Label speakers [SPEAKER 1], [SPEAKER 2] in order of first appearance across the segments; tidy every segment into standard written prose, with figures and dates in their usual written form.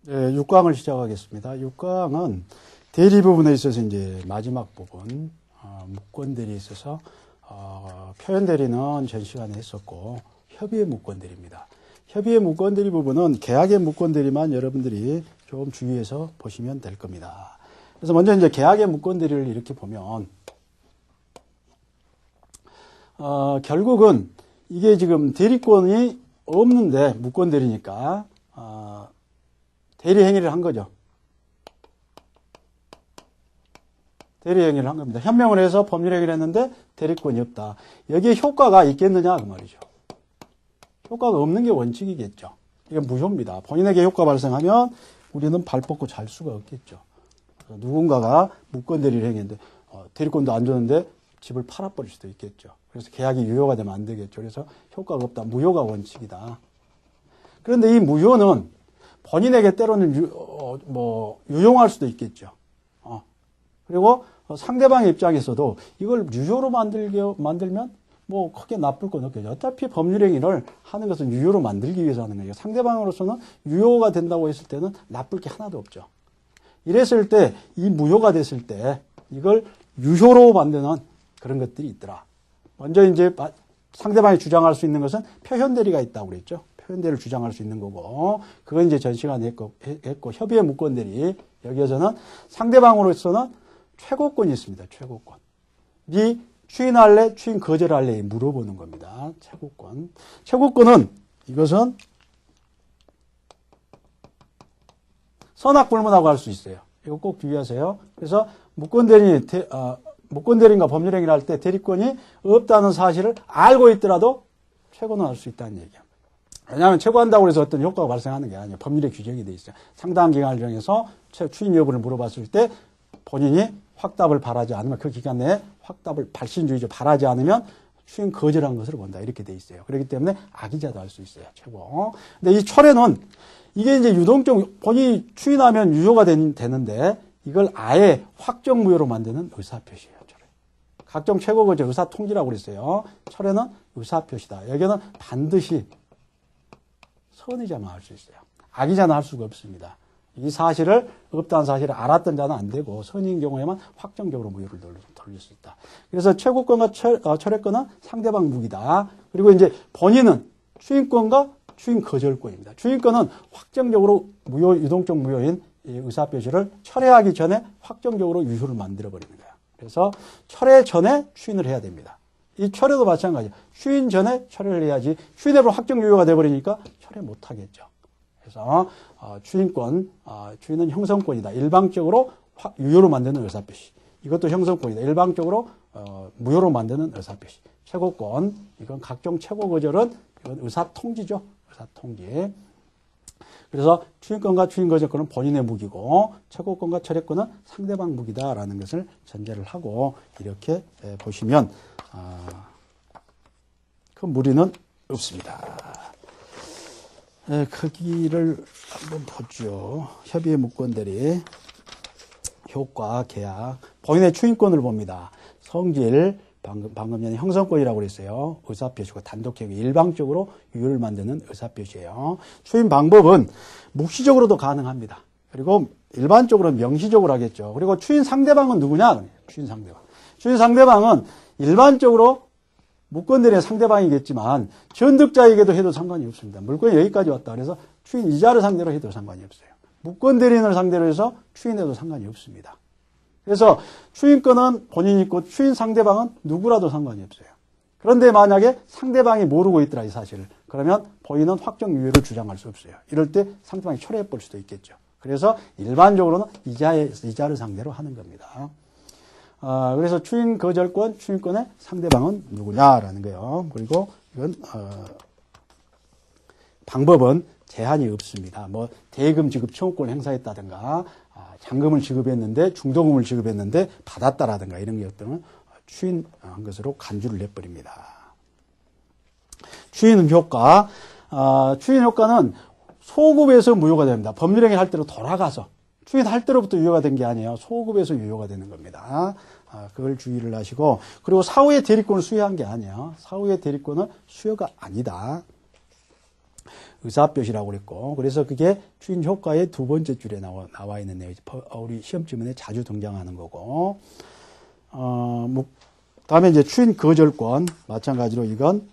[SPEAKER 1] 네, 6강을 시작하겠습니다. 6강은 대리 부분에 있어서 이제 마지막 부분, 무권 대리에 있어서, 표현 대리는 전 시간에 했었고, 협의의 무권 대리입니다. 협의의 무권 대리 부분은 계약의 무권 대리만 여러분들이 좀 주의해서 보시면 될 겁니다. 그래서 먼저 이제 계약의 무권 대리를 이렇게 보면, 결국은 이게 지금 대리권이 없는데 무권 대리니까, 대리 행위를 한 거죠. 대리 행위를 한 겁니다. 현명을 해서 법률 행위를 했는데 대리권이 없다. 여기에 효과가 있겠느냐 그 말이죠. 효과가 없는 게 원칙이겠죠. 이게 무효입니다. 본인에게 효과 발생하면 우리는 발 뻗고 잘 수가 없겠죠. 누군가가 무권 대리를 행했는데 대리권도 안 줬는데 집을 팔아버릴 수도 있겠죠. 그래서 계약이 유효가 되면 안 되겠죠. 그래서 효과가 없다. 무효가 원칙이다. 그런데 이 무효는 본인에게 때로는 유용할 수도 있겠죠. 그리고 상대방의 입장에서도 이걸 유효로 만들면 뭐 크게 나쁠 건 없겠죠. 어차피 법률행위를 하는 것은 유효로 만들기 위해서 하는 거예요. 상대방으로서는 유효가 된다고 했을 때는 나쁠 게 하나도 없죠. 이랬을 때, 이 무효가 됐을 때 이걸 유효로 만드는 그런 것들이 있더라. 먼저 이제 상대방이 주장할 수 있는 것은 표현 대리가 있다고 그랬죠. 표현 대리를 주장할 수 있는 거고, 그건 이제 전 시간에 했고, 협의의 무권 대리. 여기에서는 상대방으로서는 최고권이 있습니다. 최고권. 네 추인할래, 추인 거절할래 물어보는 겁니다. 최고권. 최고권은 이것은 선악불문하고 할 수 있어요. 이거 꼭 주의하세요. 그래서 무권 대리인가 법률행위를 할 때 대리권이 없다는 사실을 알고 있더라도 최고는 할 수 있다는 얘기예요. 왜냐하면 최고한다고 해서 어떤 효과가 발생하는 게 아니에요. 법률에 규정이 되어 있어요. 상당한 기간을 정해서 추인 여부를 물어봤을 때 본인이 확답을 바라지 않으면 그 기간 내에 확답을 발신주의죠. 바라지 않으면 추인 거절한 것으로 본다. 이렇게 되어 있어요. 그렇기 때문에 악의자도 할 수 있어요. 최고. 근데 이 철회는 이게 이제 유동적 본인이 추인하면 유효가 되는데 이걸 아예 확정 무효로 만드는 의사표시예요. 철회. 각종 최고 거절 의사통지라고 그랬어요. 철회는 의사표시다. 여기는 반드시 선의자만 할 수 있어요. 악의자는 할 수가 없습니다. 이 사실을 없다는 사실을 알았던 자는 안 되고 선의인 경우에만 확정적으로 무효를 돌릴 수 있다. 그래서 최고권과 철회권은 상대방 무기다. 그리고 이제 본인은 추인권과 추인 거절권입니다. 추인권은 확정적으로 유동적 무효인 의사표시를 철회하기 전에 확정적으로 유효를 만들어버리는 거예요. 그래서 철회 전에 추인을 해야 됩니다. 이 철회도 마찬가지예요. 추인 전에 철회를 해야지 추인해로 확정 유효가 돼버리니까 철회 못하겠죠. 그래서 추인은 형성권이다. 일방적으로 유효로 만드는 의사표시. 이것도 형성권이다. 일방적으로 무효로 만드는 의사표시. 최고권, 이건 각종 최고 거절은 이건 의사통지죠. 의사통지. 그래서 추인권과 추인 거절권은 본인의 무기고 최고권과 철회권은 상대방 무기다라는 것을 전제를 하고 이렇게 보시면 그 무리는 없습니다. 크기를 한번 보죠. 협의의 무권 대리, 효과, 계약, 본인의 추인권을 봅니다. 성질, 방금 전에 형성권이라고 그랬어요. 의사표시고 단독협의 일방적으로 유효를 만드는 의사표시예요. 추인 방법은 묵시적으로도 가능합니다. 그리고 일반적으로는 명시적으로 하겠죠. 그리고 추인 상대방은 누구냐? 추인 상대방. 추인 상대방은 일반적으로 무권 대리의 상대방이겠지만 전득자에게도 해도 상관이 없습니다. 물건이 여기까지 왔다. 그래서 추인 이자를 상대로 해도 상관이 없어요. 무권 대리인을 상대로 해서 추인해도 상관이 없습니다. 그래서 추인권은 본인이 있고 추인 상대방은 누구라도 상관이 없어요. 그런데 만약에 상대방이 모르고 있더라 이 사실을. 그러면 본인은 확정 유효를 주장할 수 없어요. 이럴 때 상대방이 철회해버릴 수도 있겠죠. 그래서 일반적으로는 이자를 상대로 하는 겁니다. 그래서 추인 거절권, 추인권의 상대방은 누구냐라는 거예요. 그리고 이건 방법은 제한이 없습니다. 뭐 대금 지급 청구권을 행사했다든가 잔금을 지급했는데 중도금을 지급했는데 받았다라든가 이런 게 어떤 추인한 것으로 간주를 내버립니다. 추인 효과, 추인 효과는 소급에서 무효가 됩니다. 법률행위를 할 때로 돌아가서 추인할 때로부터 유효가 된 게 아니에요. 소급에서 유효가 되는 겁니다. 그걸 주의를 하시고, 그리고 사후의 대리권을 수여한 게 아니에요. 사후의 대리권은 수여가 아니다. 의사표시라고 그랬고, 그래서 그게 추인 효과의 두 번째 줄에 나와 있는 내용이 우리 시험지문에 자주 등장하는 거고, 다음에 이제 추인 거절권, 마찬가지로 이건,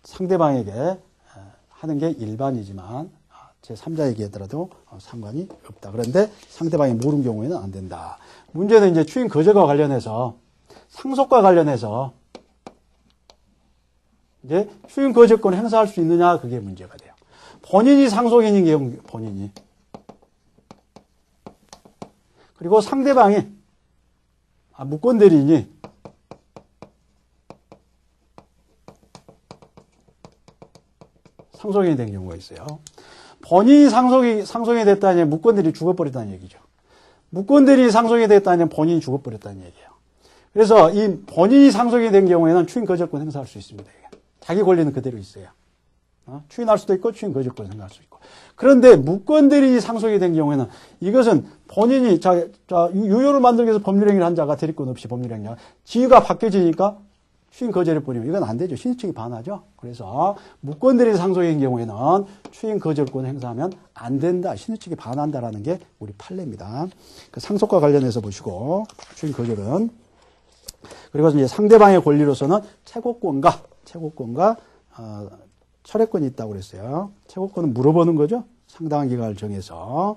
[SPEAKER 1] 상대방에게 하는 게 일반이지만, 제3자에게 하더라도 상관이 없다. 그런데 상대방이 모르는 경우에는 안 된다. 문제는 이제 추인 거절과 관련해서, 상속과 관련해서, 이제 추인 거절권을 행사할 수 있느냐, 그게 문제가 돼요. 본인이 상속인인 경우, 본인이. 그리고 상대방이, 무권대리인이 상속인이 된 경우가 있어요. 본인이 상속이 됐다니 무권대리인이 죽어버렸다는 얘기죠. 무권대리인이 상속이 됐다니 본인이 죽어버렸다는 얘기예요. 그래서 이 본인이 상속이 된 경우에는 추인 거절권 행사할 수 있습니다. 자기 권리는 그대로 있어요. 추인할 수도 있고 추인 거절권 행사할 수 있고. 그런데 무권대리인이 상속이 된 경우에는 이것은 본인이 유효를 만들기 위해서 법률행위를 한 자가 대리권 없이 법률행위가 지위가 바뀌어지니까 추인 거절을 버리면 이건 안 되죠. 신의 측이 반하죠. 그래서 무권대리인 상속인 경우에는 추인 거절권 행사하면 안 된다. 신의 측이 반한다라는 게 우리 판례입니다. 그 상속과 관련해서 보시고 추인 거절은 그리고 이제 상대방의 권리로서는 채권과 철회권이 있다고 그랬어요. 채권은 물어보는 거죠. 상당한 기간을 정해서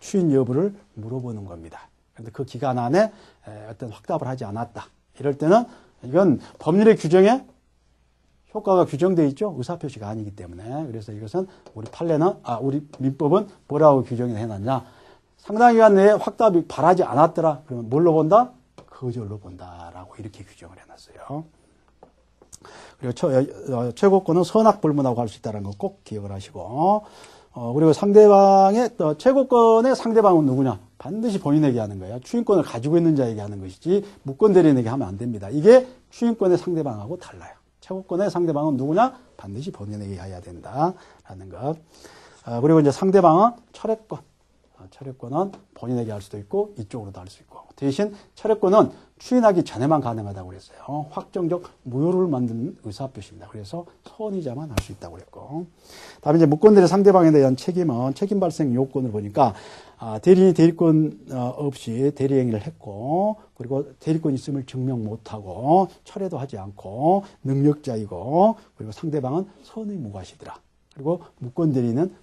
[SPEAKER 1] 추인 여부를 물어보는 겁니다. 그런데 그 기간 안에 어떤 확답을 하지 않았다. 이럴 때는 이건 법률의 규정에 효과가 규정되어 있죠. 의사표시가 아니기 때문에. 그래서 이것은 우리 판례는, 우리 민법은 뭐라고 규정이 해놨냐. 상당한 기간 내에 확답이 바라지 않았더라. 그러면 뭘로 본다? 거절로 본다라고 이렇게 규정을 해놨어요. 그리고 최고권은 선악불문하고 할 수 있다는 거 꼭 기억을 하시고, 그리고 상대방의, 최고권의 상대방은 누구냐? 반드시 본인에게 하는 거예요. 추인권을 가지고 있는 자에게 하는 것이지, 무권대리인에게 하면 안 됩니다. 이게 추인권의 상대방하고 달라요. 최고권의 상대방은 누구냐? 반드시 본인에게 해야 된다라는 것. 그리고 이제 상대방은 철회권. 철회권은 본인에게 할 수도 있고 이쪽으로도 할 수 있고 대신 철회권은 추인하기 전에만 가능하다고 그랬어요. 확정적 무효를 만드는 의사표시입니다. 그래서 선의자만 할 수 있다고 그랬고 다음에 이제 무권대리 상대방에 대한 책임은 책임 발생 요건을 보니까 대리인이 대리권 없이 대리행위를 했고 그리고 대리권 있음을 증명 못하고 철회도 하지 않고 능력자이고 그리고 상대방은 선의무과시더라. 그리고 무권대리는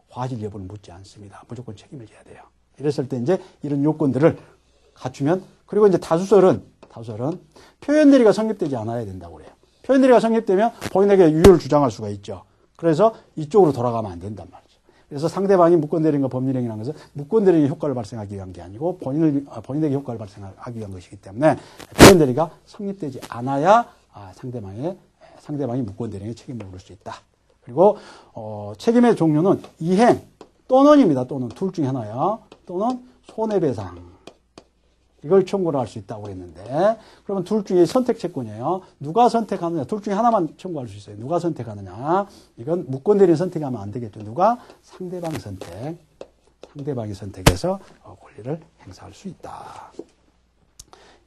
[SPEAKER 1] 과실 여부를 묻지 않습니다. 무조건 책임을 져야 돼요. 이랬을 때 이제 이런 요건들을 갖추면 그리고 이제 다수설은 표현대리가 성립되지 않아야 된다고 그래요. 표현대리가 성립되면 본인에게 유효를 주장할 수가 있죠. 그래서 이쪽으로 돌아가면 안 된단 말이죠. 그래서 상대방이 무권대리인과 법률행위라는 것은 무권대리인의 효과를 발생하기 위한 게 아니고 본인에게 효과를 발생하기 위한 것이기 때문에 표현대리가 성립되지 않아야 상대방이 무권대리인의 책임을 물을 수 있다. 그리고 책임의 종류는 이행 또는입니다. 또는 둘 중에 하나야. 또는 손해배상. 이걸 청구를 할 수 있다고 했는데 그러면 둘 중에 선택 채권이에요. 누가 선택하느냐. 둘 중에 하나만 청구할 수 있어요. 누가 선택하느냐. 이건 무권대리인 선택하면 안 되겠죠. 누가? 상대방이 선택해서 권리를 행사할 수 있다.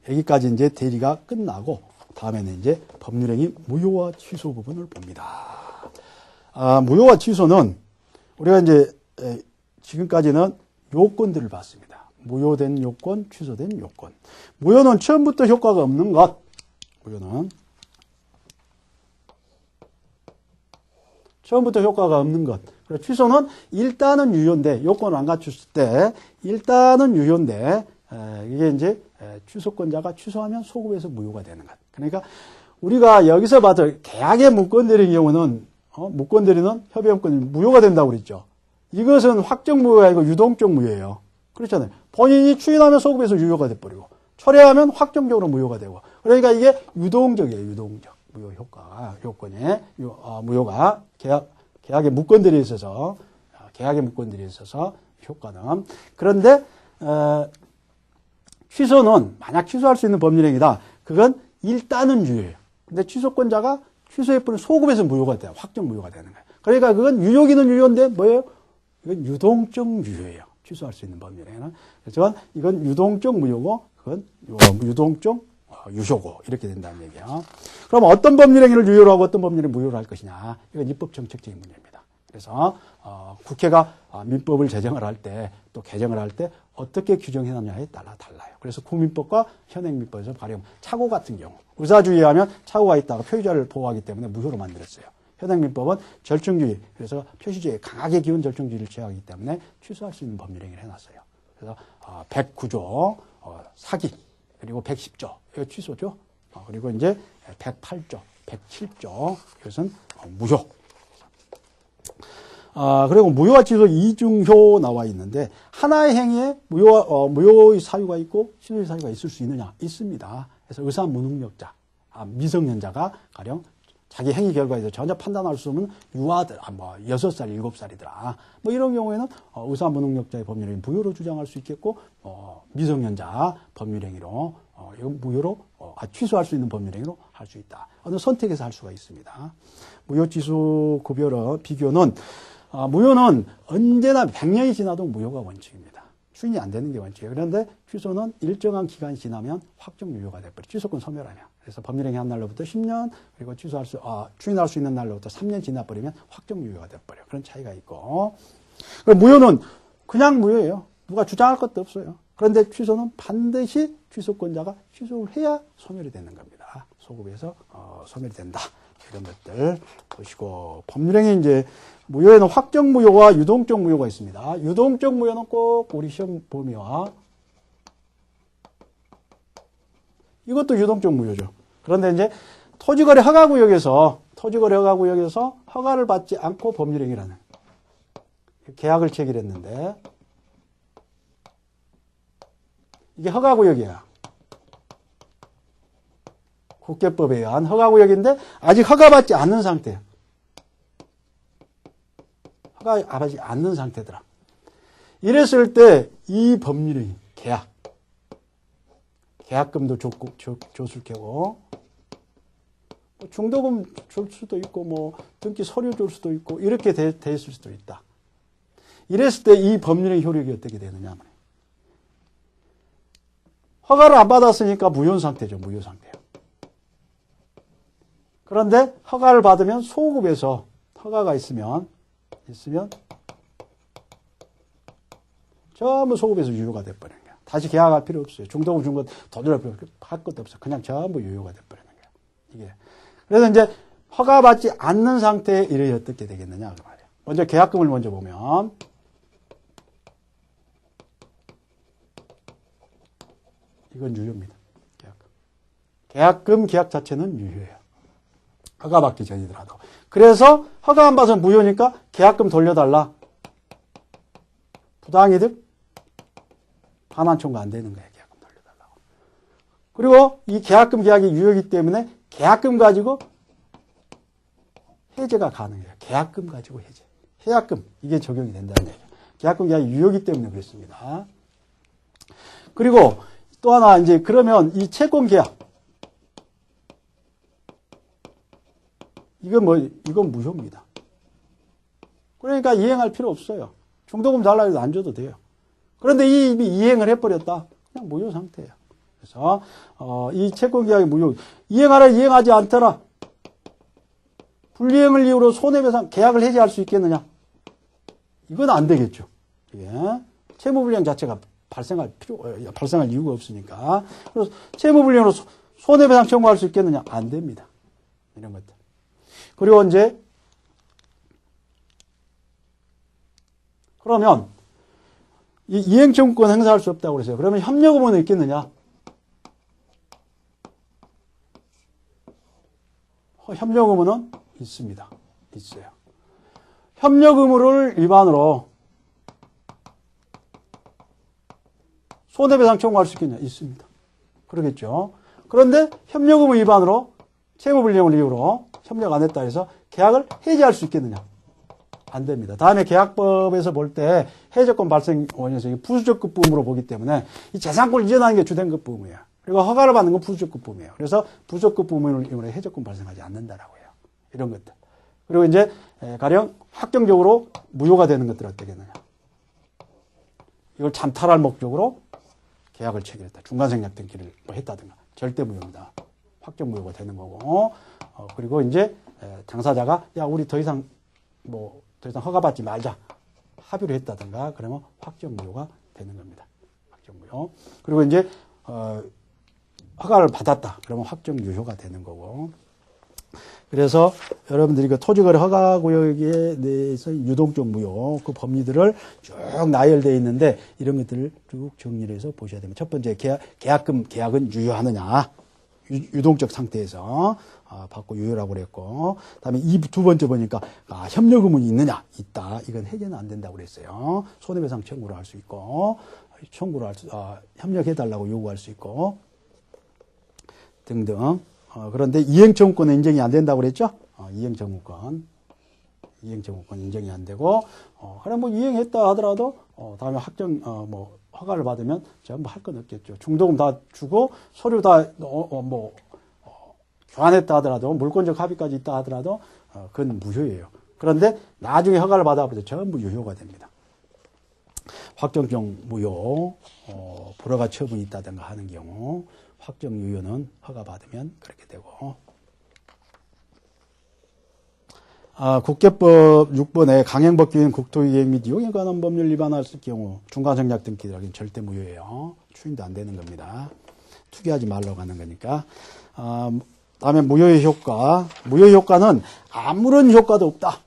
[SPEAKER 1] 여기까지 이제 대리가 끝나고 다음에는 이제 법률행위 무효와 취소 부분을 봅니다. 무효와 취소는 우리가 이제 지금까지는 요건들을 봤습니다. 무효된 요건, 취소된 요건. 무효는 처음부터 효과가 없는 것. 처음부터 효과가 없는 것. 그리고 취소는 일단은 유효인데 요건을 안 갖췄을 때 일단은 유효인데 이게 이제 취소권자가 취소하면 소급해서 무효가 되는 것. 그러니까 우리가 여기서 봐도 계약의 무권대리인 경우는 무권대리는 협의원권이 무효가 된다고 그랬죠. 이것은 확정 무효가 아니고 유동적 무효예요. 그렇잖아요. 본인이 추인하면 소급해서 유효가 돼버리고 철회하면 확정적으로 무효가 되고 그러니까 이게 유동적이에요. 유동적 무효 효과가 요건이 무효가 계약의 무권대리에 있어서 효과는 그런데 취소는 만약 취소할 수 있는 법률행위다. 그건 일단은 유효예요. 근데 취소권자가 취소해버리면 소급해서 무효가 돼요. 확정 무효가 되는 거예요. 그러니까 그건 유효기는 유효인데 뭐예요? 이건 유동적 유효예요. 취소할 수 있는 법률행위는. 그래서 이건 유동적 무효고 그건 유동적 유효고 이렇게 된다는 얘기예요. 그럼 어떤 법률행위를 유효로 하고 어떤 법률을 무효로 할 것이냐. 이건 입법 정책적인 문제입니다. 그래서 국회가 민법을 제정을 할 때 또 개정을 할 때 어떻게 규정해놨냐에 따라 달라요. 그래서 국민법과 현행민법에서 가령 착오 같은 경우 의사주의에 하면 착오가 있다가 표의자를 보호하기 때문에 무효로 만들었어요. 현행민법은 절충주의, 그래서 표시주의에 강하게 기운 절충주의를 취하기 때문에 취소할 수 있는 법률 행위를 해놨어요. 그래서 109조 사기, 그리고 110조 이거 취소죠. 그리고 이제 108조, 107조 이것은 무효. 그리고 무효와 취소 이중효 나와 있는데 하나의 행위에 무효의 사유가 있고 취소의 사유가 있을 수 있느냐? 있습니다. 그래서 의사 무능력자, 미성년자가 가령 자기 행위 결과에서 전혀 판단할 수 없는 유아들, 6살, 7살이더라. 이런 경우에는 의사 무능력자의 법률행위 무효로 주장할 수 있겠고, 미성년자 법률행위로, 이건 무효로, 취소할 수 있는 법률행위로 할 수 있다. 어느 선택해서 할 수가 있습니다. 무효 취소 비교는, 무효는 언제나 100년이 지나도 무효가 원칙입니다. 추인이 안 되는 게 원칙이에요. 그런데 취소는 일정한 기간이 지나면 확정 유효가 돼버려요. 취소권 소멸하면. 그래서 법률행위 한 날로부터 10년, 그리고 추인할 수 있는 날로부터 3년 지나버리면 확정 유효가 돼버려요. 그런 차이가 있고. 무효는 그냥 무효예요. 누가 주장할 것도 없어요. 그런데 취소는 반드시 취소권자가 취소를 해야 소멸이 되는 겁니다. 소급에서 소멸이 된다. 이런 것들 보시고, 법률행위 이제 무효에는 확정 무효와 유동적 무효가 있습니다. 유동적 무효는 꼭 우리 시험 범위와 이것도 유동적 무효죠. 그런데 이제 토지거래 허가구역에서 허가를 받지 않고 법률행위라는 계약을 체결했는데 이게 허가구역이야. 국계법에 의한 허가구역인데 아직 허가받지 않는 상태야. 허가받지 않는 상태더라. 이랬을 때 이 법률행위, 계약금도 줬을 테고, 중도금 줄 수도 있고, 등기 서류 줄 수도 있고, 이렇게 돼 있을 수도 있다. 이랬을 때 이 법률의 효력이 어떻게 되느냐. 허가를 안 받았으니까 무효 상태죠, 무효 상태요. 그런데 허가를 받으면 소급에서 허가가 있으면 전부 소급에서 유효가 돼버려요. 다시 계약할 필요 없어요. 중도금 준 것 더 들어갈 필요 할 것도 없어요. 그냥 전부 유효가 돼버리는 거예요. 이게. 그래서 이제 허가받지 않는 상태에 이래 어떻게 되겠느냐 그 말이에요. 먼저 계약금을 먼저 보면 이건 유효입니다. 계약금 계약 자체는 유효해요. 허가받기 전이더라도. 그래서 허가 안 받으면 무효니까 계약금 돌려달라. 부당이득 반환 청구 안 되는 거예요. 계약금 돌려달라고. 그리고 이 계약금 계약이 유효이기 때문에 계약금 가지고 해제가 가능해요. 계약금 가지고 해제. 해약금 이게 적용이 된다는 얘기예요. 계약금 계약이 유효이기 때문에 그렇습니다. 그리고 또 하나 이제 그러면 이 채권 계약 이건 무효입니다. 그러니까 이행할 필요 없어요. 중도금 달라 해도 안 줘도 돼요. 그런데 이미 이행을 해버렸다. 그냥 무효 상태예요. 그래서 이 채권 계약이 무효. 이행하라 이행하지 않더라. 불이행을 이유로 손해배상 계약을 해지할 수 있겠느냐? 이건 안 되겠죠. 예. 채무불이행 자체가 발생할 이유가 없으니까. 그래서 채무불이행으로 손해배상 청구할 수 있겠느냐? 안 됩니다. 이런 것들. 그리고 이제 그러면 이 이행청구권 행사할 수 없다고 그랬어요. 그러면 협력의무는 있겠느냐? 협력의무는 있습니다. 있어요. 협력의무를 위반으로 손해배상 청구할 수 있겠냐? 있습니다. 그러겠죠. 그런데 협력의무 위반으로 채무불이행을 이유로 협력 안 했다 해서 계약을 해지할 수 있겠느냐? 안 됩니다. 다음에 계약법에서 볼 때 해제권 발생 원인에서 부수적급 부음으로 보기 때문에 이 재산권을 이전하는 게 주된급 부음이에요. 그리고 허가를 받는 건 부수적급 부음이에요. 그래서 부수적급 부음으로 해제권 발생하지 않는다라고 해요. 이런 것들. 그리고 이제 가령 확정적으로 무효가 되는 것들 어떻겠느냐? 이걸 잠탈할 목적으로 계약을 체결했다. 중간생략 등기를 했다든가 절대 무효입니다. 확정 무효가 되는 거고. 그리고 이제 당사자가 야 우리 더 이상 더 이상 허가받지 말자. 합의를 했다든가 그러면 확정무효가 되는 겁니다. 확정무효. 그리고 이제 허가를 받았다. 그러면 확정유효가 되는 거고. 그래서 여러분들이 그 토지거래 허가구역에 대해서 유동적 무효 그 법리들을 쭉 나열되어 있는데 이런 것들을 쭉 정리를 해서 보셔야 됩니다. 첫 번째 계약은 유효하느냐. 유동적 상태에서 받고 유효라고 그랬고, 그다음에 두 번째 보니까 협력 의문이 있느냐, 있다. 이건 해제는 안 된다고 그랬어요. 손해배상 청구를 할 수 있고, 협력해달라고 요구할 수 있고 등등. 그런데 이행청구권은 인정이 안 된다고 그랬죠? 이행청구권 인정이 안 되고, 그래 뭐 이행했다 하더라도 다음에 허가를 받으면 전부 할 건 없겠죠. 중도금 다 주고 서류 다 교환했다 하더라도 물권적 합의까지 있다 하더라도 그건 무효예요. 그런데 나중에 허가를 받아보면 전부 유효가 됩니다. 확정적 무효, 불허가 처분이 있다든가 하는 경우 확정 유효는 허가 받으면 그렇게 되고. 국계법 6번에 강행법규인 국토이행 및 이용에 관한 법률 위반했을 경우 중간성약 등기 들어가긴 절대 무효예요. 추인도 안 되는 겁니다. 투기하지 말라고 하는 거니까. 다음에 무효의 효과. 무효의 효과는 아무런 효과도 없다.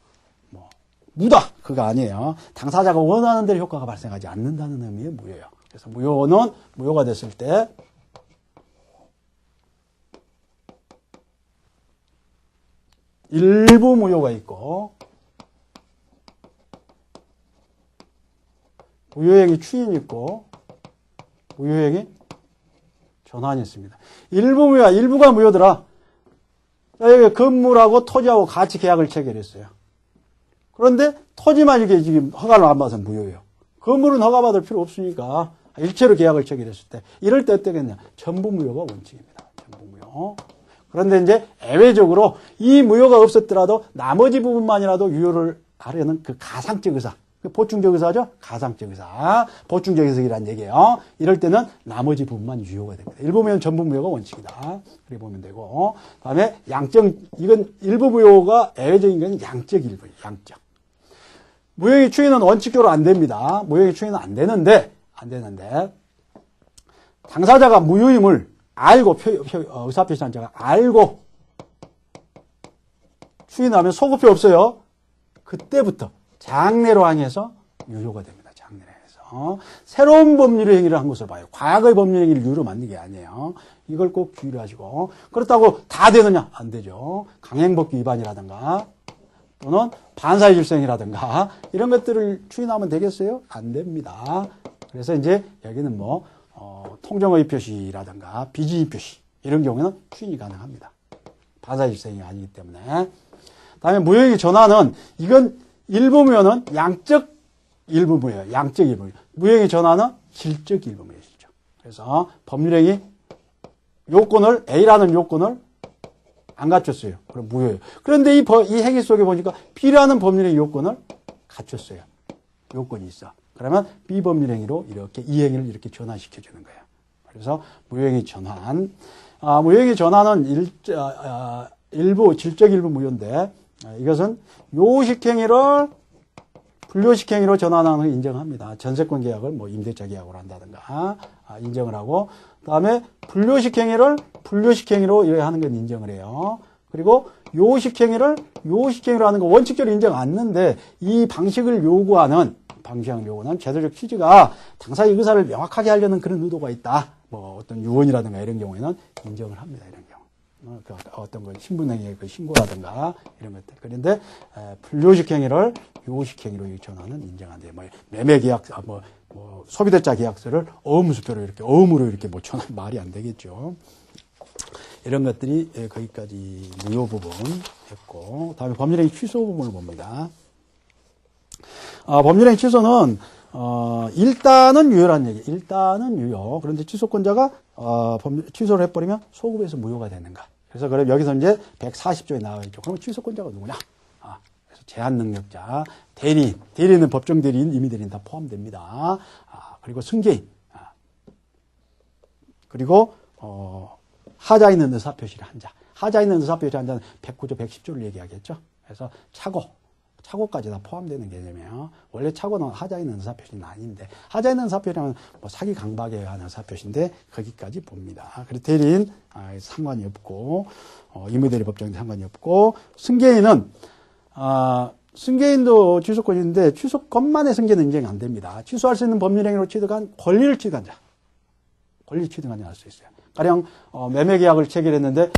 [SPEAKER 1] 무다. 그거 아니에요. 당사자가 원하는 대로 효과가 발생하지 않는다는 의미의 무효예요. 그래서 무효는 무효가 됐을 때 일부 무효가 있고 무효행위 추인이 있고 무효행위 전환이 있습니다. 일부 무효야. 일부가 무효더라. 여기 건물하고 토지하고 같이 계약을 체결했어요. 그런데 토지만 이게 지금 허가를 안 받아서 무효예요. 건물은 허가받을 필요 없으니까 일체로 계약을 체결했을 때 이럴 때 어떻겠냐. 전부 무효가 원칙입니다. 전부 무효. 그런데 이제 예외적으로 이 무효가 없었더라도 나머지 부분만이라도 유효를 하려는 그 가상적 의사. 보충적 의사죠? 가상적 의사. 보충적 의사이란 얘기예요. 이럴 때는 나머지 부분만 유효가 됩니다. 일부 무효는 전부 무효가 원칙이다. 그렇게 보면 되고. 다음에 이건 일부 무효가 예외적인 건 양적 일부예요. 양적. 무효행위 추인은 원칙적으로 안 됩니다. 무효행위 추인은 안 되는데, 당사자가 무효임을 알고, 의사표시한 자가 알고 추인하면 소급표 없어요. 그때부터 장래로 향해서 유효가 됩니다. 장래로 향해서. 새로운 법률의 행위를 한 것을 봐요. 과거의 법률 행위를 유효로 만든 게 아니에요. 이걸 꼭 주의를 하시고. 그렇다고 다 되느냐? 안 되죠. 강행법규 위반이라든가 또는 반사의 질서행위라든가 이런 것들을 추인하면 되겠어요? 안 됩니다. 그래서 이제 여기는 통정의 표시라든가 비지의 표시 이런 경우에는 추인이 가능합니다. 반사의 질서행위 아니기 때문에. 다음에 무효행위 전환은 이건 일부 무효는 양적 일부 무효예요. 양적 일부 무효. 무효행위 전환은 질적 일부 무효이죠. 그래서 법률행위 요건을 A라는 요건을 안 갖췄어요. 그럼 무효예요. 그런데 이 행위 속에 보니까 B라는 법률행위 요건을 갖췄어요. 요건이 있어. 그러면 B 법률행위로 이렇게 이 행위를 이렇게 전환시켜주는 거예요. 그래서 무효행위 전환. 무효행위 전환은 일부 질적 일부 무효인데 이것은 요식행위를 불요식행위로 전환하는 걸 인정합니다. 전세권 계약을 임대차 계약으로 한다든가 인정을 하고, 그다음에 불요식행위를 불요식행위로 하는 건 인정을 해요. 그리고 요식행위로 하는 거 원칙적으로 인정 안 하는데 이 방식을 요구하는 제도적 취지가 당사의 의사를 명확하게 하려는 그런 의도가 있다. 어떤 유언이라든가 이런 경우에는 인정을 합니다. 이런 경우. 어떤 건 신분행위의 신고라든가 이런 것들. 그런데 불요식 행위를 요식 행위로 전환은 인정한대요. 매매 계약, 소비대차 계약서를 어음수표로 어음으로 전환 말이 안 되겠죠. 이런 것들이 거기까지 무효 부분했고, 다음에 법률행위 취소 부분을 봅니다. 법률행위 취소는 일단은 유효란 얘기. 일단은 유효. 그런데 취소권자가 취소를 해버리면 소급에서 무효가 되는가. 그래서 그럼 여기서 이제 140조에 나와 있죠. 그러면 취소권자가 누구냐? 그래서 제한 능력자, 대리인은 법정 대리인, 임의 대리인 다 포함됩니다. 그리고 승계인, 그리고 하자 있는 의사 표시를 한 자. 하자 있는 의사 표시 한 자는 109조, 110조를 얘기하겠죠. 그래서 착오, 착오까지 다 포함되는 개념이에요. 원래 착오는 하자에 있는 의사표시는 아닌데, 하자에 있는 의사표시는 뭐 사기 강박에 의한 의사표시인데, 거기까지 봅니다. 그래서 대리인, 상관이 없고, 임의대리 법정도 상관이 없고, 승계인은, 승계인도 취소권인데, 취소권만의 승계는 인정이 안 됩니다. 취소할 수 있는 법률행위로 취득한 권리를 취득한 자. 권리 취득한 자 할 수 있어요. 가령, 매매계약을 체결했는데,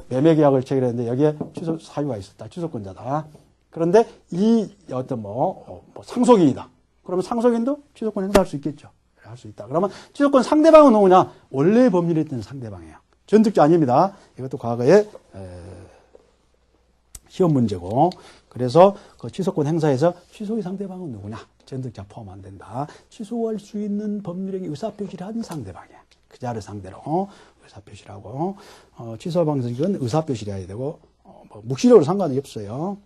[SPEAKER 1] 여기에 취소 사유가 있었다. 취소권자다. 그런데 이 어떤 상속인이다. 그러면 상속인도 취소권 행사할 수 있겠죠. 할 수 있다. 그러면 취소권 상대방은 누구냐? 원래 법률에 있던 상대방이에요. 전득자 아닙니다. 이것도 과거에 시험 문제고. 그래서 그 취소권 행사에서 취소의 상대방은 누구냐? 전득자 포함 안 된다. 취소할 수 있는 법률행위 의사표시를 한 상대방이야. 그 자를 상대로 의사표시라고. 취소 방식은 의사표시를 해야 되고 묵시적으로 상관이 없어요.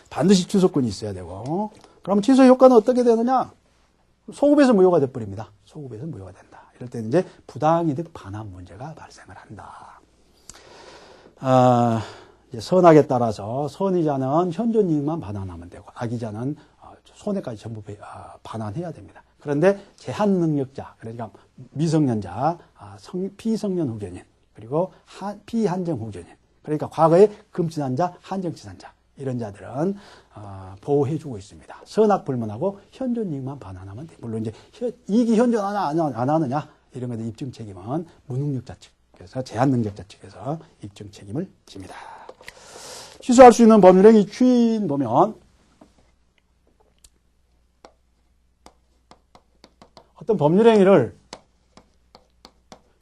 [SPEAKER 1] 반드시 취소권이 있어야 되고. 그럼 취소 효과는 어떻게 되느냐? 소급에서 무효가 돼버립니다. 소급에서 무효가 된다. 이럴 때는 이제 부당이득 반환 문제가 발생을 한다. 이제 선악에 따라서 선의자는 현존이익만 반환하면 되고, 악의자는 손해까지 전부 반환해야 됩니다. 그런데 제한 능력자, 그러니까 미성년자, 피성년 후견인, 그리고 피한정 후견인, 그러니까 과거에 금치산 자, 한정치산 자, 이런 자들은 보호해주고 있습니다. 선악 불문하고 현존이익만 반환하면 돼. 물론 이제 이익이 현존하냐 안 하느냐 이런 것에 입증 책임은 무능력자 측, 그래서 제한 능력자 측에서 입증 책임을 집니다. 취소할 수 있는 법률행위 추인 보면 어떤 법률행위를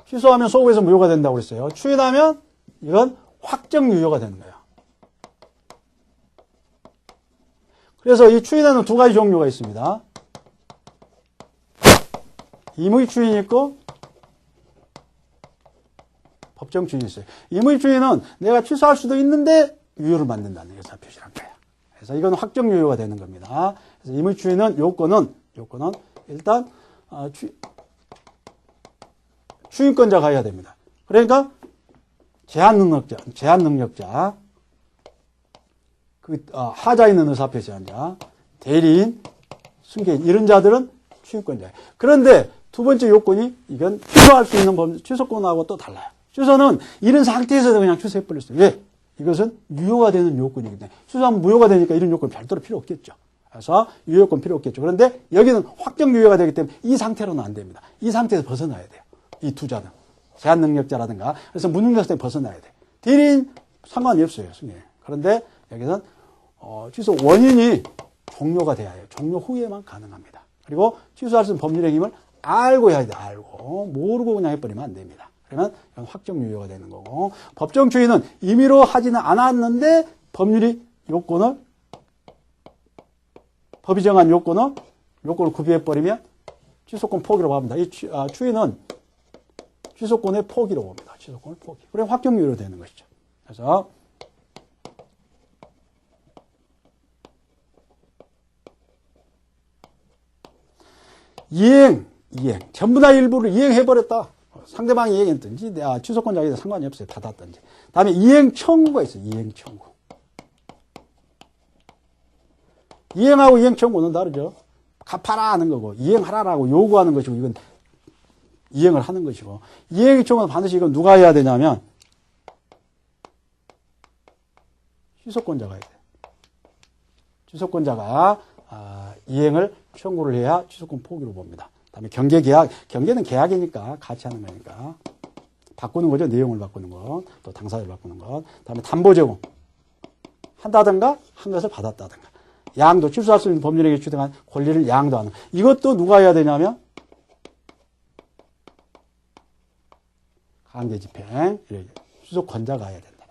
[SPEAKER 1] 취소하면 소급에서 무효가 된다고 그랬어요. 추인하면 이건 확정 유효가 되는 거예요. 그래서 이 추인에는 두 가지 종류가 있습니다. 임의 추인이 있고 법정 추인이 있어요. 임의 추인은 내가 취소할 수도 있는데 유효를 만든다는 의사표시란 거예요. 그래서 이건 확정 유효가 되는 겁니다. 그래서 임의 추인은 요건은 일단 추인권자가 해야 됩니다. 그러니까 제한 능력자, 하자 있는 의사표시한 자, 대리인, 승계인 이런 자들은 추인권자예요. 그런데 두 번째 요건이 이건 취소할 수 있는 취소권하고 또 달라요. 취소는 이런 상태에서도 그냥 취소해버렸어요. 왜? 이것은 유효가 되는 요건이기 때문에 취소하면 무효가 되니까 이런 요건 별도로 필요 없겠죠. 그래서 유효권 필요 없겠죠. 그런데 여기는 확정 유효가 되기 때문에 이 상태로는 안 됩니다. 이 상태에서 벗어나야 돼요. 이 두 자는 제한 능력자라든가 그래서 무능력자에 벗어나야 돼요. 대리인 상관이 없어요. 그런데 여기서는 취소 원인이 종료가 돼야 해요. 종료 후에만 가능합니다. 그리고 취소할 수 있는 법률행위를 알고 해야 돼요. 알고. 모르고 그냥 해버리면 안 됩니다. 그러면 확정 유효가 되는 거고, 법정 추인은 임의로 하지는 않았는데 법률이 요건을, 법이 정한 요건을 구비해버리면 취소권 포기로 봅니다. 이 추인은 취소권의 포기로 봅니다. 취소권을 포기. 그럼 확정 유효로 되는 것이죠. 그래서 이행. 전부 다 일부를 이행해버렸다. 상대방이 이행했든지, 취소권자에게 상관이 없어요. 받았든지. 다음에 이행 청구가 있어요. 이행 청구. 이행하고 이행 청구는 다르죠. 갚아라 하는 거고, 이행하라라고 요구하는 것이고, 이건 이행을 하는 것이고, 이행 청구는 반드시 이건 누가 해야 되냐면, 취소권자가 해야 돼요. 취소권자가 이행을 청구를 해야 취소권 포기로 봅니다. 다음에 경계계약, 경계는 계약이니까 같이 하는 거니까 바꾸는 거죠. 내용을 바꾸는 것, 또 당사자를 바꾸는 것. 다음에 담보제공 한다든가 한 것을 받았다든가, 양도 취소할 수 있는 법률행위에 취득한 권리를 양도하는, 이것도 누가 해야 되냐면 강제집행, 취소권자가 해야 된다.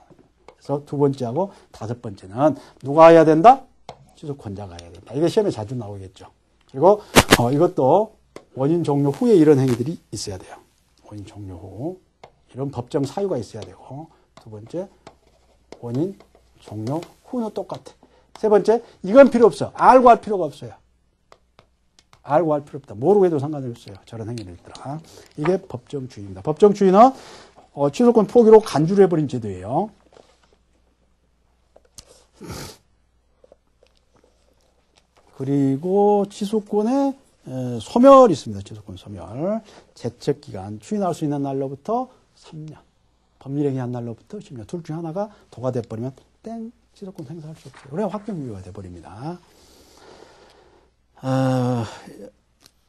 [SPEAKER 1] 그래서 두 번째하고 다섯 번째는 누가 해야 된다? 취소권자가 해야 된다. 이게 시험에 자주 나오겠죠. 그리고 이것도 원인 종료 후에 이런 행위들이 있어야 돼요. 원인 종료 후 이런 법정 사유가 있어야 되고, 두 번째 원인 종료 후는 똑같아. 세 번째 이건 필요 없어. 알고 할 필요가 없어요. 알고 할 필요 없다. 모르고 해도 상관이 없어요. 저런 행위를 있더라. 이게 법정주의입니다. 법정주의는 취소권 포기로 간주를 해버린 제도예요. 그리고 취소권에 소멸이 있습니다. 취소권 소멸. 제척기간 추인할 수 있는 날로부터 3년. 법률행위 한 날로부터 10년. 둘 중에 하나가 도가 돼버리면 땡 취소권 행사할 수 없어요. 그래야 확정유효가 돼버립니다.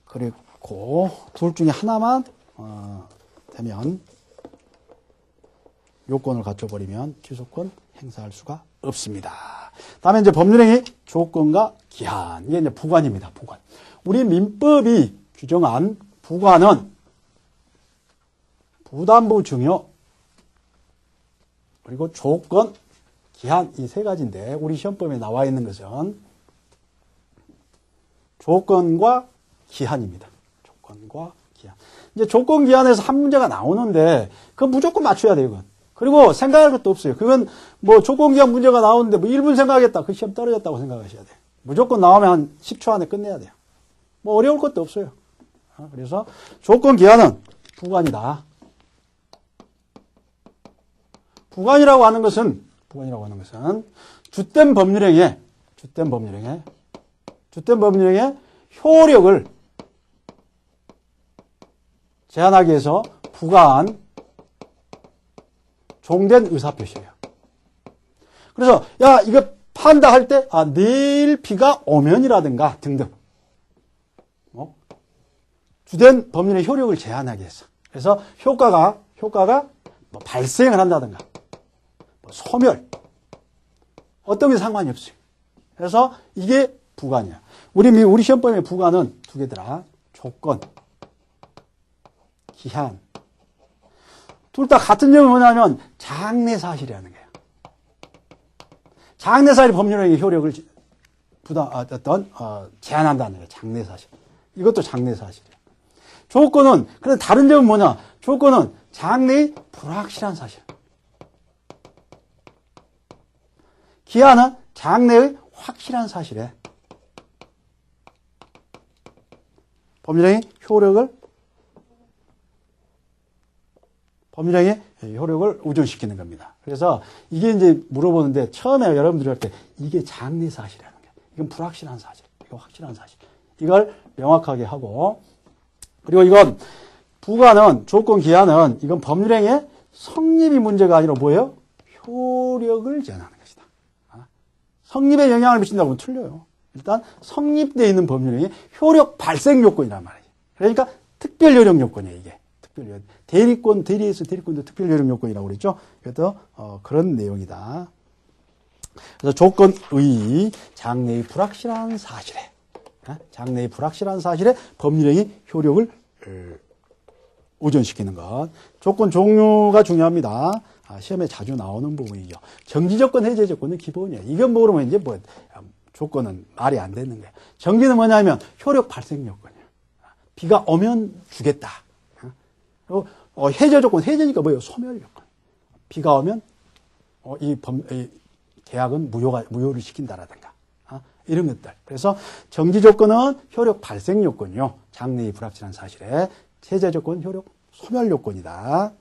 [SPEAKER 1] 그리고 둘 중에 하나만 되면 요건을 갖춰버리면 취소권 행사할 수가 없습니다. 다음에 이제 법률행위 조건과 기한. 이게 이제 부관입니다. 부관. 우리 민법이 규정한 부관은 부담부 증여, 그리고 조건, 기한 이 세 가지인데 우리 시험법에 나와 있는 것은 조건과 기한입니다. 조건과 기한. 이제 조건 기한에서 한 문제가 나오는데 그건 무조건 맞춰야 돼요. 그건. 그리고 생각할 것도 없어요. 그건 뭐 조건 기한 문제가 나오는데 뭐 1분 생각했다. 그 시험 떨어졌다고 생각하셔야 돼요. 무조건 나오면 한 10초 안에 끝내야 돼요. 뭐 어려울 것도 없어요. 그래서 조건 기한은 부관이다. 부관이라고 하는 것은 주된 법률행위의 효력을 제한하기 위해서 부과한 종된 의사표시예요. 그래서 야 이거 판다 할 때 내일 비가 오면이라든가 등등 주된 법률의 효력을 제한하기 위해서. 그래서 효과가 뭐 발생을 한다든가 뭐 소멸 어떤 게 상관이 없어요. 그래서 이게 부관이야. 우리 시험법의 부관은 두 개더라. 조건, 기한. 둘 다 같은 점이 뭐냐면 장래사실이라는 거예요. 장래사실이 법률행위 효력을 제한한다는 거예요. 장래사실. 이것도 장래사실이에요. 조건은 그런데 다른 점은 뭐냐? 조건은 장래의 불확실한 사실. 기한은 장래의 확실한 사실에 법률행위 효력을 우존시키는 겁니다. 그래서 이게 이제 물어보는데 처음에 여러분들이 할 때 이게 장래 사실이라는 거예요. 이건 불확실한 사실, 이거 확실한 사실. 이걸 명확하게 하고 그리고 이건 부관은 조건 기한은 이건 법률행위의 성립이 문제가 아니라 뭐예요? 효력을 제한하는 것이다. 성립에 영향을 미친다고 하면 틀려요. 일단 성립되어 있는 법률행위 효력 발생 요건이란 말이에요. 그러니까 특별 효력 요건이에요. 이게 특별 효력. 대리권도 특별 효력 요건이라고 그랬죠. 그래서 그런 내용이다. 그래서 조건의 장래의 불확실한 사실에 법률행위 효력을 우존시키는 것. 조건 종류가 중요합니다. 시험에 자주 나오는 부분이죠. 정지조건, 해제조건은 기본이에요. 이건 모르면 이제 조건은 말이 안 되는 거예요. 정지는 뭐냐면 효력 발생 요건이에요. 비가 오면 주겠다. 그리고 해제조건, 해제니까 뭐예요? 소멸 요건. 비가 오면 이 계약은 무효를 시킨다라든가 이런 것들. 그래서 정지조건은 효력 발생 요건이요. 장래의 불확실한 사실에. 해제조건은 효력 소멸 요건이다.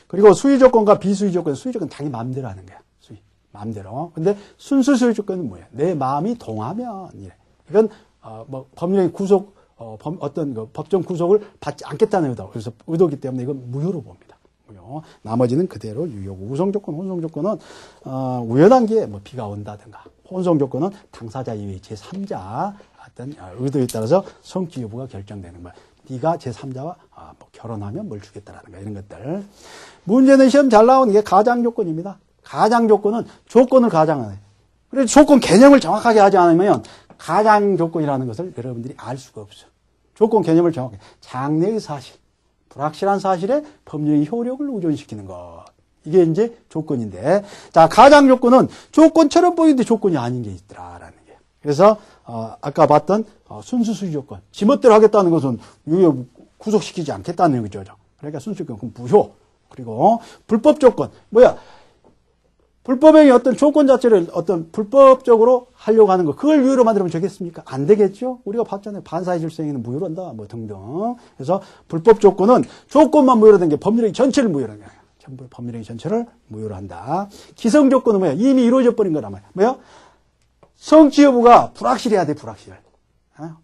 [SPEAKER 1] 그리고 수의조건과 비수의조건, 수의조건은 자기 마음대로 하는 거야. 마음대로. 근데 순수 수의조건은 뭐야? 내 마음이 동하면 이래. 이건 법률행위 구속 어떤 법정 구속을 받지 않겠다는 의도이기 때문에 이건 무효로 봅니다. 무효. 나머지는 그대로 유효고. 우성조건, 혼성조건은 우연한 기회에 비가 온다든가. 혼성조건은 당사자 이외의 제3자 어떤 의도에 따라서 성취 여부가 결정되는 거야. 네가 제3자와 결혼하면 뭘 주겠다라는 거 이런 것들. 문제는 시험 잘 나오는 게 가장조건입니다. 가장조건은 조건을 가장하네. 그래서 조건 개념을 정확하게 하지 않으면 가장조건이라는 것을 여러분들이 알 수가 없어요. 조건 개념을 정확하게. 장래의 사실, 불확실한 사실에 법률의 효력을 우존시키는 것. 이게 이제 조건인데, 자, 가장조건은 조건처럼 보이는데 조건이 아닌 게 있더라라는 게. 그래서 아까 봤던 순수수의 조건, 지멋대로 하겠다는 것은 유효 구속시키지 않겠다는 얘기죠. 그러니까 순수조건 그럼 무효. 그리고 불법 조건 뭐야? 불법행위 어떤 조건 자체를 어떤 불법적으로 하려고 하는 거, 그걸 유효로 만들면 되겠습니까? 안 되겠죠? 우리가 봤잖아요. 반사회 질서행위는 무효로 한다, 등등. 그래서 불법 조건은 조건만 무효로 된 게 법률행위 전체를 무효로 한 거야. 전부 법률행위 전체를 무효로 한다. 기성 조건은 뭐야? 이미 이루어져 버린 거란 말이야. 뭐야? 성취 여부가 불확실해야 돼, 불확실.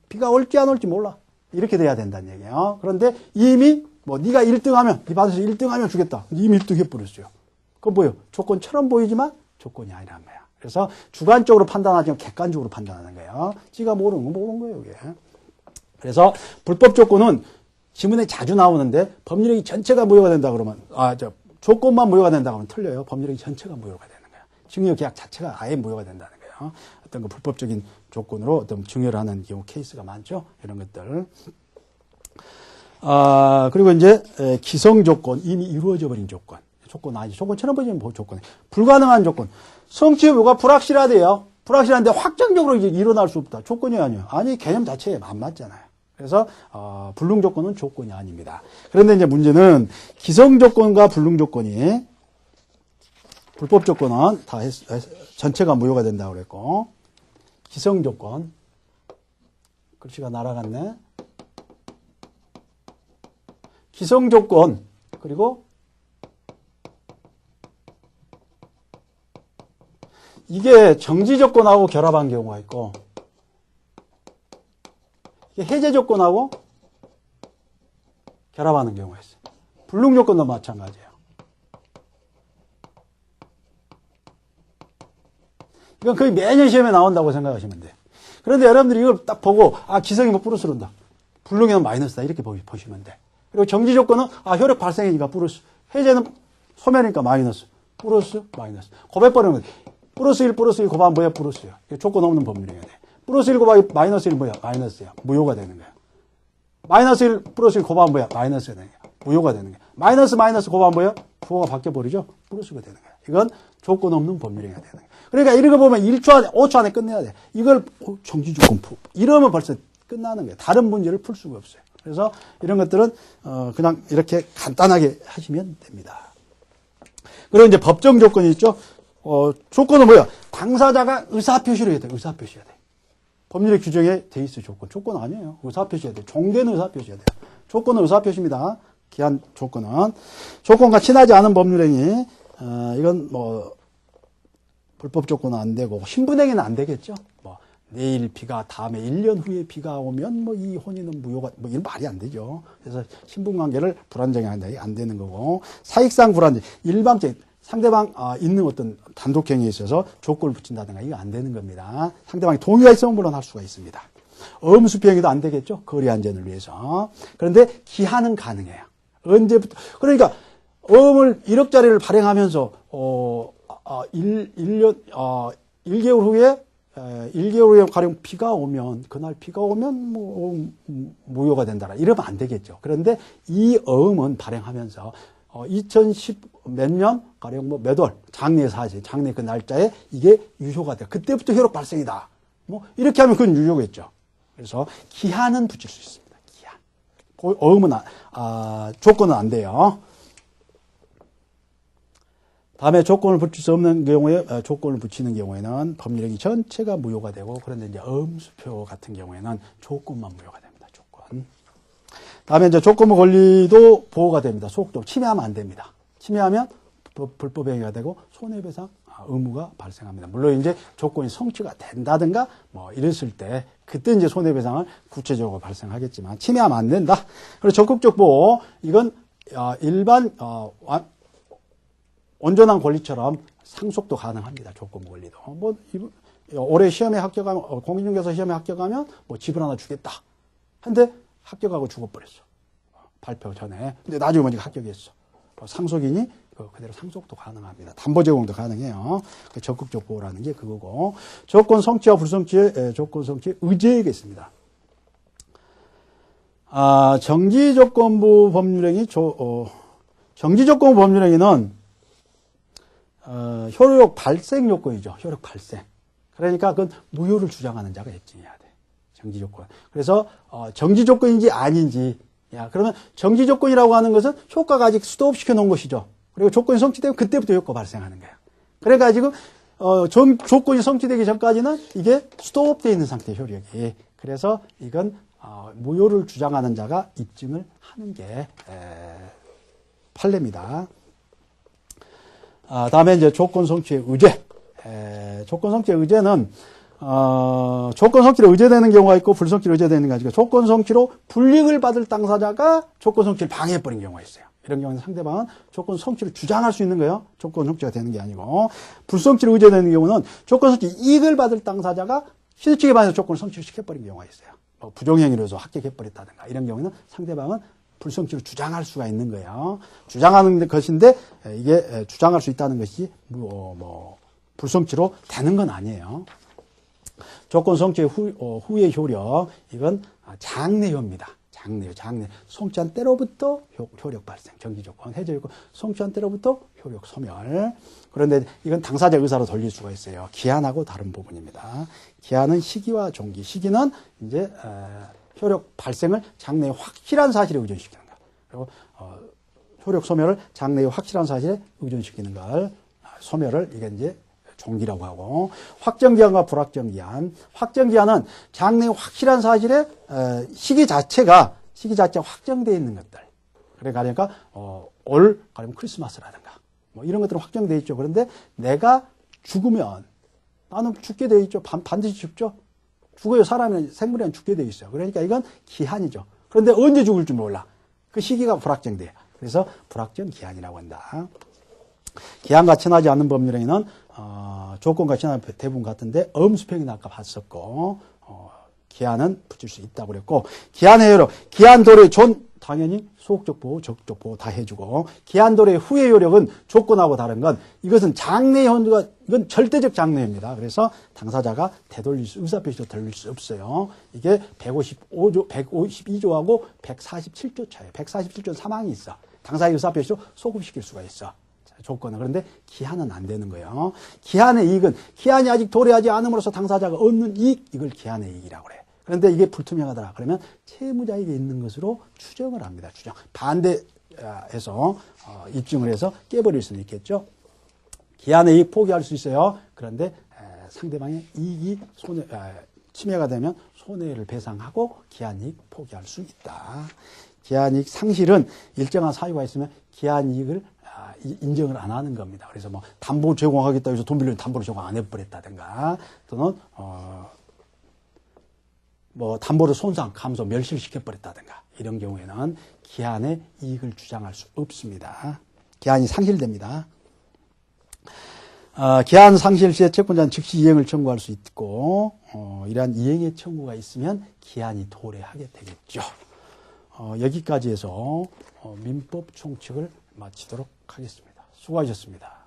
[SPEAKER 1] 비가 올지 안 올지 몰라. 이렇게 돼야 된다는 얘기예요. 그런데 이미 뭐 네가 1등하면 네 반에서 1등하면 주겠다. 이미 1등 해버렸어요. 그건 뭐예요? 조건처럼 보이지만 조건이 아니란 거야. 그래서 주관적으로 판단하지 않고 객관적으로 판단하는 거예요. 지가 모르는 건 모르는 거예요, 이게. 그래서 불법 조건은 지문에 자주 나오는데 법률행위 전체가 무효가 된다 그러면 조건만 무효가 된다 그러면 틀려요. 법률행위 전체가 무효가 되는 거예요. 증여 계약 자체가 아예 무효가 된다는 거예요. 어떤 그 불법적인 조건으로 어떤 증여를 하는 경우 케이스가 많죠. 이런 것들. 그리고 이제 기성 조건, 이미 이루어져 버린 조건. 조건 아니죠. 조건처럼 보이지만 조건. 불가능한 조건. 성취 여부가 불확실하대요. 불확실한데 확정적으로 이제 일어날 수 없다. 조건이 아니에요. 아니, 개념 자체에 안 맞잖아요. 그래서 불능 조건은 조건이 아닙니다. 그런데 이제 문제는 기성 조건과 불능 조건이 불법 조건은 다 전체가 무효가 된다고 그랬고 기성 조건 글씨가 날아갔네. 기성 조건 그리고 이게 정지 조건하고 결합한 경우가 있고 이게 해제 조건하고 결합하는 경우가 있어요. 불능 조건도 마찬가지예요. 이건 거의 매년 시험에 나온다고 생각하시면 돼요. 그런데 여러분들이 이걸 딱 보고 기성이 뭐 플러스로다. 불능에는 마이너스다. 이렇게 보시면 돼. 그리고 정지 조건은 효력 발생이니까 플러스. 해제는 소멸이니까 마이너스. 플러스 마이너스. 곱해버리는 거지. 플러스 1 플러스 1 곱하면 뭐야? 플러스야. 조건 없는 법률행위가 돼. 플러스 1 곱하기 마이너스 1 뭐야? 마이너스야. 무효가 되는 거야. 마이너스 1 플러스 1 곱하면 뭐야? 마이너스가 되는 거야. 무효가 되는 거야. 마이너스 곱하면 뭐야? 부호가 바뀌어버리죠? 플러스가 되는 거야. 이건 조건 없는 법률행위가 되는 거야. 그러니까 이런 거 보면 1초 안에, 5초 안에 끝내야 돼. 이걸 정지조건 푸. 이러면 벌써 끝나는 거예요. 다른 문제를 풀 수가 없어요. 그래서 이런 것들은 그냥 이렇게 간단하게 하시면 됩니다. 그리고 이제 법정 조건이 있죠. 조건은 뭐야? 당사자가 의사표시를 해야 돼. 의사표시해야 돼. 법률의 규정에 돼 있어 조건. 조건 아니에요. 의사표시해야 돼. 종대는 의사표시해야 돼요. 조건은 의사표시입니다. 기한 조건은. 조건과 친하지 않은 법률행위. 이건 뭐 불법 조건은 안 되고 신분행위는 안 되겠죠. 뭐 내일 비가 다음에 1년 후에 비가 오면 뭐 이 혼인은 무효가 이런 말이 안 되죠. 그래서 신분관계를 불안정히 한다. 안 되는 거고 사익상 불안정. 일방적인 상대방 있는 어떤 단독행위에 있어서 조건을 붙인다든가 이거 안 되는 겁니다. 상대방이 동의가 있으면 물론 할 수가 있습니다. 엄수피행위도 안 되겠죠. 거리 안전을 위해서. 그런데 기한은 가능해요. 언제부터 그러니까 엄을 1억짜리를 발행하면서 1개월 후에 1개월 후에 가령 비가 오면 그날 비가 오면 뭐 무효가 된다라 이러면 안 되겠죠. 그런데 이 어음은 발행하면서 2010 몇 년 가령 뭐 몇 월 장래 사실 장래 그 날짜에 이게 유효가 돼. 그때부터 효력 발생이다. 뭐 이렇게 하면 그건 유효겠죠. 그래서 기한은 붙일 수 있습니다. 기한. 어음은 조건은 안 돼요. 다음에 조건을 붙일 수 없는 경우에 조건을 붙이는 경우에는 법률행위 전체가 무효가 되고 그런데 이제 엄수표 같은 경우에는 조건만 무효가 됩니다. 조건. 다음에 이제 조건부 권리도 보호가 됩니다. 소극적 침해하면 안 됩니다. 침해하면 불법 행위가 되고 손해배상 의무가 발생합니다. 물론 이제 조건이 성취가 된다든가 뭐 이랬을 때 그때 이제 손해배상을 구체적으로 발생하겠지만 침해하면 안 된다. 그리고 적극적 보호 이건 일반 온전한 권리처럼 상속도 가능합니다. 조건부 권리도. 뭐 올해 시험에 합격하면 공인중개사 시험에 합격하면 뭐 집을 하나 주겠다. 근데 합격하고 죽어버렸어. 발표 전에. 근데 나중에 보니까 합격했어. 상속인이 그대로 상속도 가능합니다. 담보 제공도 가능해요. 적극적 보호라는 게 그거고. 조건 성취와 불성취의 조건 성취의 의제이겠습니다. 정지조건부 법률행위, 정지조건부 법률행위는 효력 발생 요건이죠. 효력 발생. 그러니까 그건 무효를 주장하는 자가 입증해야 돼. 정지조건. 그래서 정지조건인지 아닌지. 그러면 정지조건이라고 하는 것은 효과가 아직 스톱시켜 놓은 것이죠. 그리고 조건이 성취되면 그때부터 효과 발생하는 거예요. 그래가지고 조건이 성취되기 전까지는 이게 스톱되어 있는 상태의 효력이. 그래서 이건 무효를 주장하는 자가 입증을 하는 게 판례입니다. 다음에 이제 조건 성취의 의제. 조건 성취의 의제는 조건 성취로 의제되는 경우가 있고 불성취로 의제되는 경우가 있고 조건 성취로 불이익을 받을 당사자가 조건 성취를 방해해버린 경우가 있어요. 이런 경우는 상대방은 조건 성취를 주장할 수 있는 거예요. 조건 성취가 되는 게 아니고 불성취로 의제되는 경우는 조건 성취 이익을 받을 당사자가 시대측에 반해서 조건을 성취를 시켜버린 경우가 있어요. 뭐 부정행위로서 합격해버렸다든가 이런 경우는 상대방은 불성취로 주장할 수가 있는 거예요. 주장하는 것인데 이게 주장할 수 있다는 것이 불성취로 되는 건 아니에요. 조건 성취 후의 효력, 이건 장래효입니다. 장래. 성취한 때로부터 효력 발생, 정지조건, 해제조건, 성취한 때로부터 효력 소멸. 그런데 이건 당사자 의사로 돌릴 수가 있어요. 기한하고 다른 부분입니다. 기한은 시기와 종기. 시기는 이제 효력 발생을 장래의 확실한 사실에 의존시키는 것. 그리고 효력 소멸을 장래의 확실한 사실에 의존시키는 걸, 소멸을 이게 이제 종기라고 하고, 확정기한과 불확정기한. 확정기한은 장래의 확실한 사실에 시기 자체가 확정되어 있는 것들. 그러니까 가령 크리스마스라든가 뭐 이런 것들은 확정되어 있죠. 그런데 내가 죽으면 나는 죽게 되어 있죠. 반드시 죽죠. 죽어요. 사람은 생물은 죽게 되어 있어요. 그러니까 이건 기한이죠. 그런데 언제 죽을지 몰라. 그 시기가 불확정돼요. 그래서 불확정 기한이라고 한다. 기한과 친하지 않는 법률행위는 조건과 친하는 대부분 같은데 엄수평이나 아까 봤었고 기한은 붙일 수 있다고 그랬고, 기한의 효력, 기한 도래 전 당연히 소극적 보호, 적극적 보호 다 해주고, 기한 도래 후의 효력은 조건하고 다른 건 이것은 장래의 현주가 이건 절대적 장래입니다. 그래서 당사자가 되돌릴 수, 의사표시도 돌릴 수 없어요. 이게 152조하고 147조 차이에요. 147조는 사망이 있어. 당사자의 의사표시도 소급시킬 수가 있어. 조건은. 그런데 기한은 안 되는 거예요. 기한의 이익은 기한이 아직 도래하지 않음으로써 당사자가 얻는 이익, 이걸 기한의 이익이라고 그래. 그런데 이게 불투명하더라. 그러면 채무자에게 있는 것으로 추정을 합니다. 추정. 반대해서 입증을 해서 깨버릴 수는 있겠죠. 기한의 이익 포기할 수 있어요. 그런데 상대방의 이익이 침해가 되면 손해를 배상하고 기한 이익 포기할 수 있다. 기한 이익 상실은 일정한 사유가 있으면 기한 이익을 인정을 안 하는 겁니다. 그래서 뭐 담보 제공하겠다 해서 돈 빌리는 담보를 제공 안 해버렸다든가, 또는 뭐 담보를 손상, 감소, 멸시를 시켜버렸다든가 이런 경우에는 기한의 이익을 주장할 수 없습니다. 기한이 상실됩니다. 기한 상실 시에 채권자는 즉시 이행을 청구할 수 있고, 이러한 이행의 청구가 있으면 기한이 도래하게 되겠죠. 여기까지 해서 민법 총칙을 마치도록 하겠습니다. 수고하셨습니다.